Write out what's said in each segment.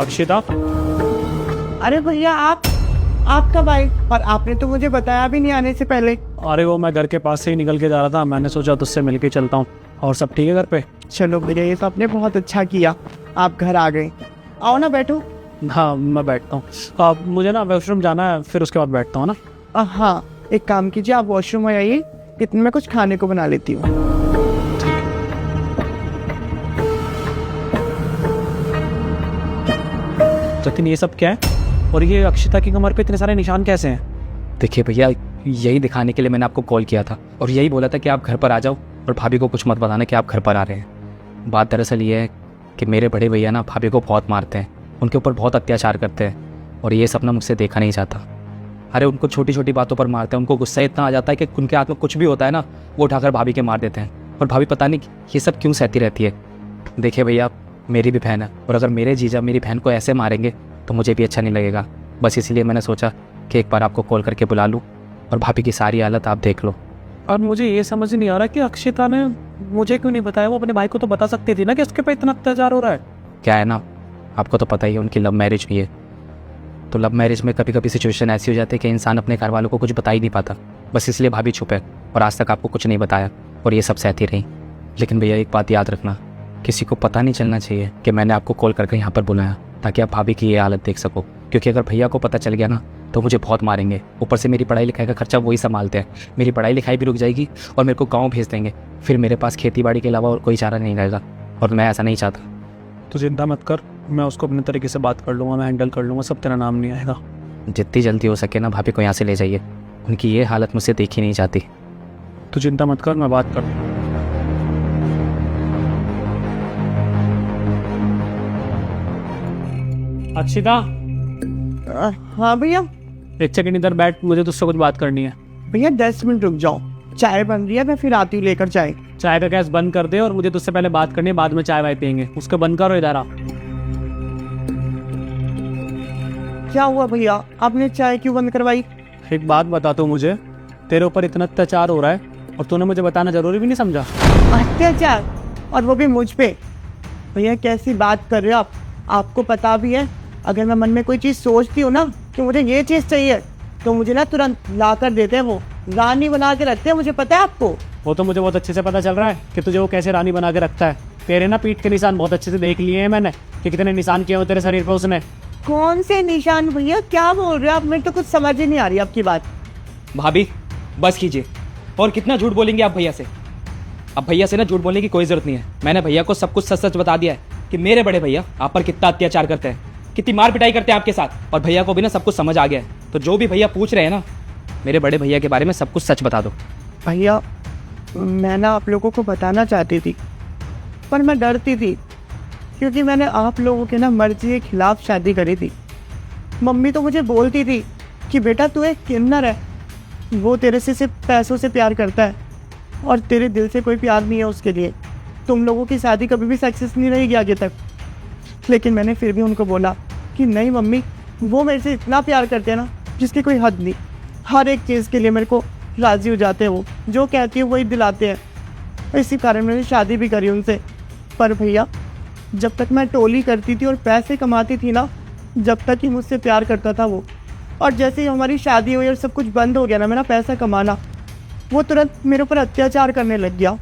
अक्षिता, अरे भैया आप कब आए? और आपने तो मुझे बताया भी नहीं आने से पहले। अरे वो मैं घर के पास से ही निकल के जा रहा था, मैंने सोचा तुझसे मिल के चलता हूँ। और सब ठीक है घर पे? चलो भैया, ये तो आपने बहुत अच्छा किया, आप घर आ गए। आओ ना, बैठो। हाँ मैं बैठता हूँ। मुझे ना वॉशरूम जाना है, फिर उसके बाद बैठता हूँ ना। हाँ, एक काम कीजिए, आप वॉशरूम में आइए, इतने में कुछ खाने को बना लेती हूँ। जतिन, ये सब क्या है? और ये अक्षिता की कमर पे इतने सारे निशान कैसे हैं? देखिए भैया, यही दिखाने के लिए मैंने आपको कॉल किया था और यही बोला था कि आप घर पर आ जाओ और भाभी को कुछ मत बताना कि आप घर पर आ रहे हैं। बात दरअसल ये है कि मेरे बड़े भैया ना भाभी को बहुत मारते हैं, उनके ऊपर बहुत अत्याचार करते हैं और ये सब ना मुझसे देखा नहीं जाता। अरे उनको छोटी छोटी बातों पर मारते हैं, उनको गुस्सा इतना आ जाता है कि उनके हाथ में कुछ भी होता है ना, वो उठाकर भाभी के मार देते हैं। और भाभी पता नहीं ये सब क्यों सहती रहती है। देखिए भैया, मेरी भी बहन है और अगर मेरे जीजा मेरी बहन को ऐसे मारेंगे तो मुझे भी अच्छा नहीं लगेगा। बस इसीलिए मैंने सोचा कि एक बार आपको कॉल करके बुला लूँ और भाभी की सारी हालत आप देख लो। और मुझे ये समझ नहीं आ रहा कि अक्षिता ने मुझे क्यों नहीं बताया। वो अपने भाई को तो बता सकती थी ना कि उसके पे इतना अत्याचार हो रहा है। क्या है ना, आपको तो पता ही है उनकी लव मैरिज हुई है, तो लव मैरिज में कभी कभी सिचुएशन ऐसी हो जाती है कि इंसान अपने घर वालों को कुछ बता ही नहीं पाता। बस इसलिए भाभी चुप है और आज तक आपको कुछ नहीं बताया और ये सब सहती रही। लेकिन भैया एक बात याद रखना, किसी को पता नहीं चलना चाहिए कि मैंने आपको कॉल करके यहाँ पर बुलाया ताकि आप भाभी की ये हालत देख सको। क्योंकि अगर भैया को पता चल गया ना तो मुझे बहुत मारेंगे। ऊपर से मेरी पढ़ाई लिखाई का खर्चा वही संभालते हैं, मेरी पढ़ाई लिखाई भी रुक जाएगी और मेरे को गाँव भेज देंगे। फिर मेरे पास खेती बाड़ी के अलावा और कोई चारा नहीं रहेगा और मैं ऐसा नहीं चाहता। तो चिंता मत कर, मैं उसको अपने तरीके से बात कर लूँगा, मैं हैंडल कर लूँगा, सब तेरा नाम नहीं आएगा। जितनी जल्दी हो सके ना भाभी को यहाँ से ले जाइए, उनकी ये हालत मुझसे देखी नहीं जाती। तो चिंता मत कर, मैं बात कर। अक्षिता, हाँ भैया। एक सेकंड इधर बैठ, मुझे तुझसे कुछ बात करनी है। भैया 10 मिनट रुक जाओ, चाय बन रही है, मैं फिर आती हूँ लेकर चाय। चाय का गैस बंद कर दे और मुझे तुझसे पहले बात करनी है, बाद में चाय वाय पियेंगे। उसको बंद करो, इधर आ। क्या हुआ भैया, आपने चाय क्यों बंद करवाई? एक बात बता, तू मुझे, तेरे ऊपर इतना अत्याचार हो रहा है और तूने मुझे बताना जरूरी भी नहीं समझा? अत्याचार? और वो भी मुझ पे? भैया कैसी बात कर रहे हो आप? आपको पता भी है, अगर मैं मन में कोई चीज़ सोचती हूँ ना कि मुझे ये चीज़ चाहिए तो मुझे ना तुरंत ला कर देते हैं, वो रानी बना के रखते हैं। मुझे पता है आपको। वो तो मुझे बहुत अच्छे से पता चल रहा है कि तुझे वो कैसे रानी बना के रखता है। तेरे ना पीठ के निशान बहुत अच्छे से देख लिए हैं मैंने कि कितने निशान किए हो तेरे शरीर पर उसने। कौन से निशान भैया, क्या बोल रहे हो आप? मेरे तो कुछ समझ ही नहीं आ रही आपकी बात। भाभी बस कीजिए, और कितना झूठ बोलेंगे आप भैया से? अब भैया से ना झूठ बोलने की कोई जरूरत नहीं है। मैंने भैया को सब कुछ सच सच बता दिया है कि मेरे बड़े भैया आप पर कितना अत्याचार करते हैं, कितनी मार पिटाई करते हैं आपके साथ। और भैया को भी ना सब कुछ समझ आ गया है। तो जो भी भैया पूछ रहे हैं ना, मेरे बड़े भैया के बारे में सब कुछ सच बता दो। भैया मैं ना आप लोगों को बताना चाहती थी, पर मैं डरती थी क्योंकि मैंने आप लोगों के ना मर्जी के खिलाफ शादी करी थी। मम्मी तो मुझे बोलती थी कि बेटा तू एक किन्नर है, वो तेरे से सिर्फ पैसों से प्यार करता है और तेरे दिल से कोई प्यार नहीं है उसके लिए। तुम लोगों की शादी कभी भी सक्सेस नहीं रहेगी आगे तक। लेकिन मैंने फिर भी उनको बोला कि नहीं मम्मी, वो मेरे से इतना प्यार करते हैं ना जिसकी कोई हद नहीं। हर एक चीज़ के लिए मेरे को राज़ी हो जाते हैं, वो जो कहती है वही दिलाते हैं। इसी कारण मैंने शादी भी करी उनसे। पर भैया जब तक मैं टोली करती थी और पैसे कमाती थी ना, जब तक ही मुझसे प्यार करता था वो। और जैसे ही हमारी शादी हुई और सब कुछ बंद हो गया ना मेरा पैसा कमाना, वो तुरंत मेरे ऊपर अत्याचार करने लग गया।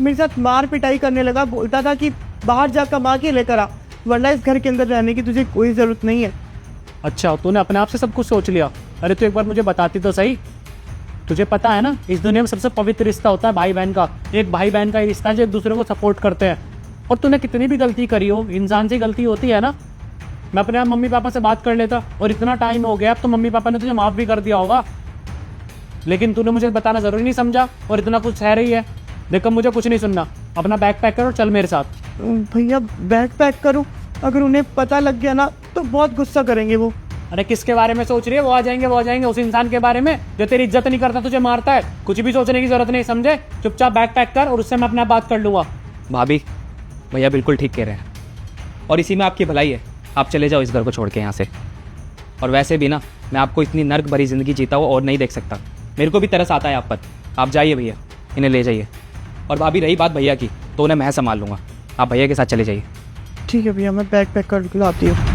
मेरे साथ मार पिटाई करने लगा, बोलता था कि बाहर जा कमा के लेकर आ, वरना इस घर के अंदर रहने की तुझे कोई ज़रूरत नहीं है। अच्छा, तूने अपने आप से सब कुछ सोच लिया? अरे तू एक बार मुझे बताती तो सही। तुझे पता है ना, इस दुनिया में सबसे पवित्र रिश्ता होता है भाई बहन का। एक भाई बहन का ही रिश्ता है जो एक दूसरे को सपोर्ट करते हैं। और तूने कितनी भी गलती करी हो, इंसान से गलती होती है ना। मैं अपने आप मम्मी पापा से बात कर लेता, और इतना टाइम हो गया अब तो मम्मी पापा ने तुझे माफ़ भी कर दिया होगा। लेकिन तूने मुझे बताना ज़रूरी नहीं समझा और इतना कुछ सह रही है। देखो मुझे कुछ नहीं सुनना, अपना बैग पैक करो, चल मेरे साथ। भैया बैग पैक करूं? अगर उन्हें पता लग गया ना तो बहुत गुस्सा करेंगे वो। अरे किसके बारे में सोच रही है? वो आ जाएंगे उस इंसान के बारे में जो तेरी इज्जत नहीं करता, तुझे मारता है। कुछ भी सोचने की जरूरत नहीं, समझे? चुपचाप बैग पैक कर और उससे मैं अपने आप बात कर लूँगा। भाभी भैया बिल्कुल ठीक कह रहे हैं और इसी में आपकी भलाई है। आप चले जाओ इस घर को छोड़ के यहाँ से। और वैसे भी ना, मैं आपको इतनी नर्क भरी ज़िंदगी जीता हुआ और नहीं देख सकता। मेरे को भी तरस आता है आप पर। आप जाइए भैया, इन्हें ले जाइए। और भाभी रही बात भैया की, तो उन्हें मैं संभाल लूँगा। आप भैया के साथ चले जाइए। ठीक है भैया, मैं बैग पैक कर लाती हूँ।